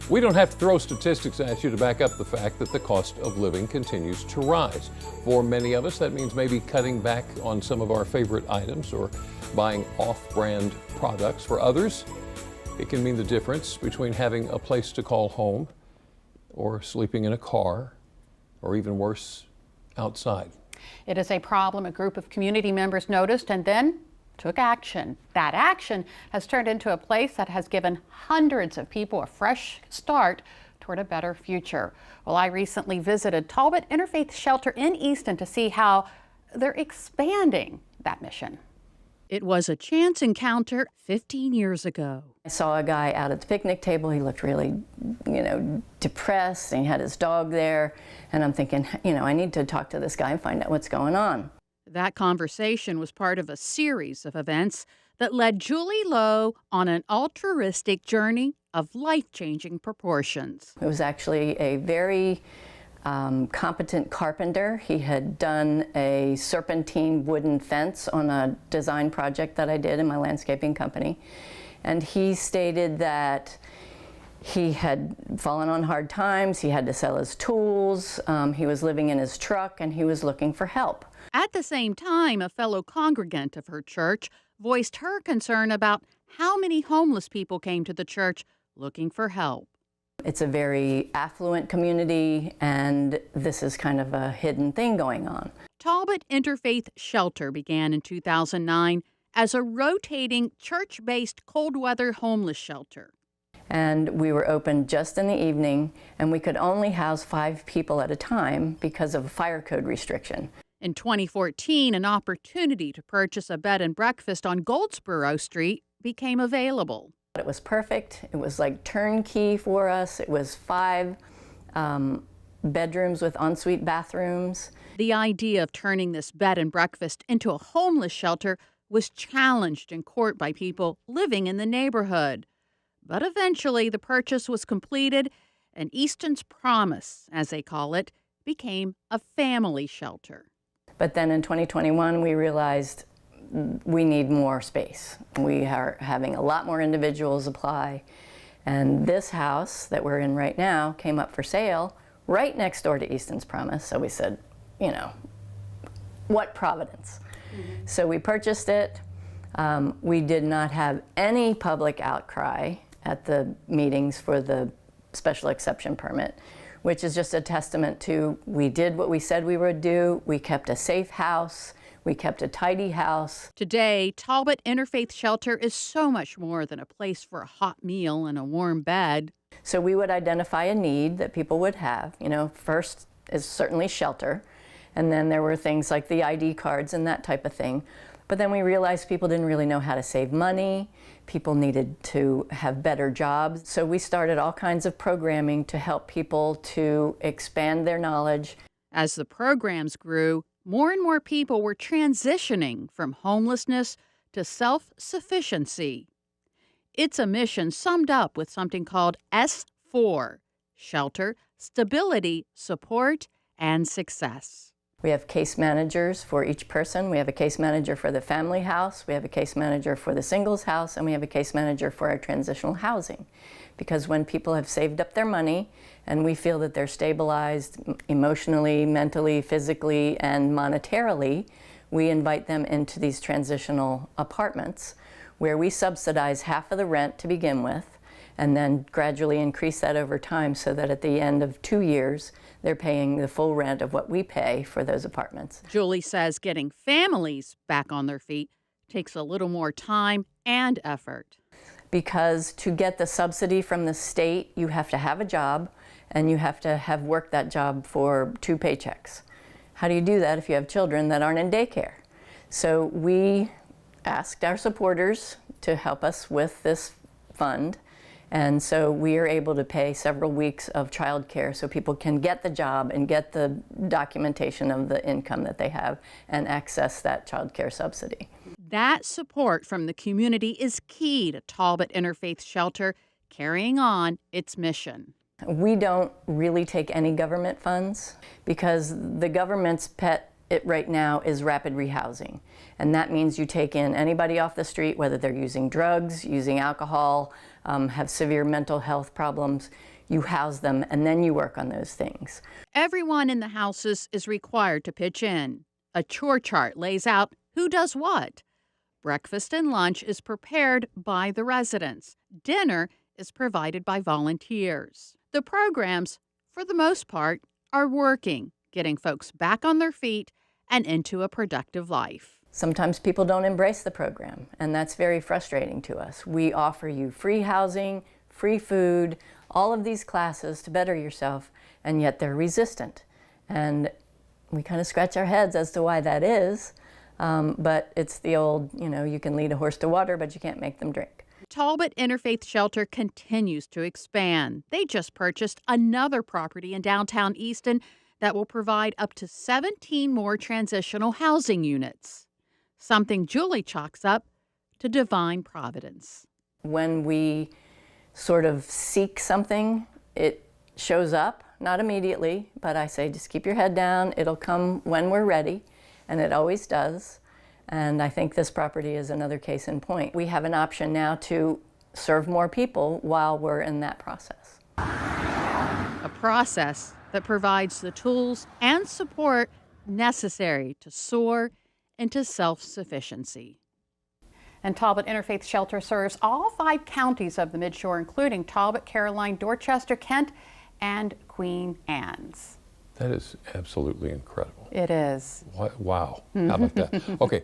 We don't have to throw statistics at you to back up the fact that the cost of living continues to rise. For many of us, that means maybe cutting back on some of our favorite items or buying off-brand products. For others, it can mean the difference between having a place to call home or sleeping in a car, or even worse, outside. It is a problem a group of community members noticed and then took action. That action has turned into a place that has given hundreds of people a fresh start toward a better future. Well, I recently visited Talbot Interfaith Shelter in Easton to see how they're expanding that mission. It was a chance encounter 15 years ago. I saw a guy out at the picnic table. He looked really, depressed, and he had his dog there. And I'm thinking, I need to talk to this guy and find out what's going on. That conversation was part of a series of events that led Julie Lowe on an altruistic journey of life-changing proportions. It was actually a very competent carpenter. He had done a serpentine wooden fence on a design project that I did in my landscaping company. And he stated that he had fallen on hard times, he had to sell his tools, he was living in his truck, and he was looking for help. At the same time, a fellow congregant of her church voiced her concern about how many homeless people came to the church looking for help. It's a very affluent community, and this is kind of a hidden thing going on. Talbot Interfaith Shelter began in 2009 as a rotating church-based cold-weather homeless shelter. And we were open just in the evening, and we could only house 5 people at a time because of a fire code restriction. In 2014, an opportunity to purchase a bed and breakfast on Goldsboro Street became available. It was perfect. It was like turnkey for us. It was 5 bedrooms with ensuite bathrooms. The idea of turning this bed and breakfast into a homeless shelter was challenged in court by people living in the neighborhood. But eventually the purchase was completed, and Easton's Promise, as they call it, became a family shelter. But then in 2021, we realized we need more space. We are having a lot more individuals apply. And this house that we're in right now came up for sale right next door to Easton's Promise. So we said, what providence? Mm-hmm. So we purchased it. We did not have any public outcry at the meetings for the special exception permit, which is just a testament to we did what we said we would do. We kept a safe house. We kept a tidy house. Today, Talbot Interfaith Shelter is so much more than a place for a hot meal and a warm bed. So we would identify a need that people would have. First is certainly shelter, and then there were things like the ID cards and that type of thing. But then we realized people didn't really know how to save money. People needed to have better jobs. So we started all kinds of programming to help people to expand their knowledge. As the programs grew, more and more people were transitioning from homelessness to self-sufficiency. It's a mission summed up with something called S4, Shelter, Stability, Support, and Success. We have case managers for each person. We have a case manager for the family house. We have a case manager for the singles house, and we have a case manager for our transitional housing. Because when people have saved up their money and we feel that they're stabilized emotionally, mentally, physically, and monetarily, we invite them into these transitional apartments where we subsidize half of the rent to begin with, and then gradually increase that over time so that at the end of 2 years, they're paying the full rent of what we pay for those apartments. Julie says getting families back on their feet takes a little more time and effort. Because to get the subsidy from the state, you have to have a job and you have to have worked that job for 2 paychecks. How do you do that if you have children that aren't in daycare? So we asked our supporters to help us with this fund. And so we are able to pay several weeks of childcare so people can get the job and get the documentation of the income that they have and access that childcare subsidy. That support from the community is key to Talbot Interfaith Shelter carrying on its mission. We don't really take any government funds because the government's pet right now is rapid rehousing. And that means you take in anybody off the street, whether they're using drugs, using alcohol, have severe mental health problems, you house them and then you work on those things. Everyone in the houses is required to pitch in. A chore chart lays out who does what. Breakfast and lunch is prepared by the residents. Dinner is provided by volunteers. The programs, for the most part, are working, getting folks back on their feet and into a productive life. Sometimes people don't embrace the program, and that's very frustrating to us. We offer you free housing, free food, all of these classes to better yourself, and yet they're resistant. And we kind of scratch our heads as to why that is, but it's the old, you can lead a horse to water, but you can't make them drink. Talbot Interfaith Shelter continues to expand. They just purchased another property in downtown Easton that will provide up to 17 more transitional housing units, something Julie chalks up to divine providence. When we sort of seek something, it shows up, not immediately, but I say just keep your head down, it'll come when we're ready, and it always does. And I think this property is another case in point. We have an option now to serve more people while we're in that process. A process that provides the tools and support necessary to soar into self-sufficiency. And Talbot Interfaith Shelter serves all 5 counties of the Midshore, including Talbot, Caroline, Dorchester, Kent, and Queen Anne's. That is absolutely incredible. It is. Wow. How about that? Okay.